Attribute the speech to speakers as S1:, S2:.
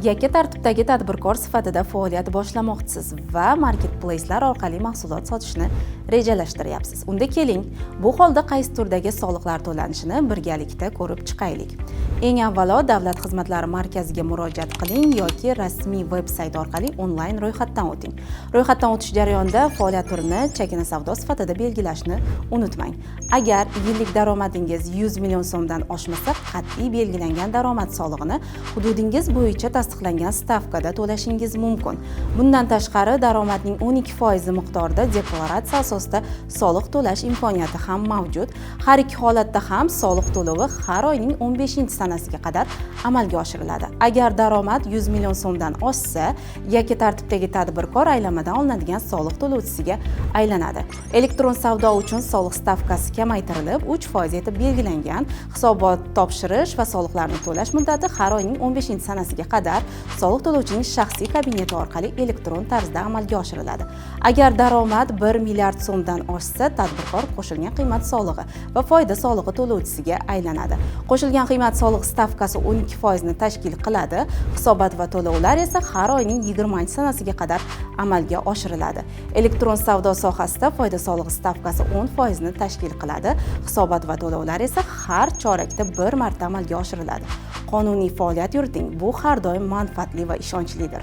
S1: Yakka tartibdagi tadbirkor sifatida faoliyat boshlamoqchisiz va marketplayslar orqali mahsulot sotishni rejalashtiryapsiz. Unda keling, bu holda qaysi turdagi soliqlar to'lanishini birgalikda ko'rib chiqaylik. Eng avvalo Davlat xizmatlari markaziga murojaat qiling yoki rasmiy veb-sayt orqali onlayn ro'yxatdan o'ting. Ro'yxatdan o'tish jarayonida faoliyat turini chakana savdo sifatida belgilashni unutmang. Agar yillik daromadingiz 100 million so'mdan oshmasa, qat'iy belgilangan daromad solig'ini hududingiz bo'yicha tasdiqlangan stavkada to'lashingiz mumkin. Bundan tashqari, daromadning 12% miqdorida deklaratsiya asosida soliq to'lash imkoniyati ham mavjud. Har ikki holatda ham soliq to'lovi har oyning 15-sanasiga qadar amalga oshiriladi. Agar daromad 100 million so'mdan oshsa, yakka tartibdagi tadbirkor aylamadan olinadigan soliq to'lovchisiga aylanadi. Elektron savdo uchun soliq stavkasi kamaytirilib, 3% etib belgilangan. Hisobot topshirish va soliqlarni to'lash muddati har oyning 15-sanasiga qadar soliq to'lovchining shaxsiy kabineti orqali elektron tarzda amalga oshiriladi. Agar daromad 1 milliard so'mdan oshsa, tadbirkor qo'shilgan qiymat solig'i va foyda solig'i to'lovchisiga aylanadi. Qo'shilgan qiymat solig'i stavkasi 12% ni tashkil qiladi. Hisobot va to'lovlar esa har oyning 20-sanasiga qadar amalga oshiriladi. Elektron savdo sohasida foyda solig'i stavkasi 10% ni tashkil qiladi. Hisobot va to'lovlar esa har chorakda bir marta amalga oshiriladi. Qonuniy faoliyat yuriting. Bu har doim manfaatli va ishonchlidir.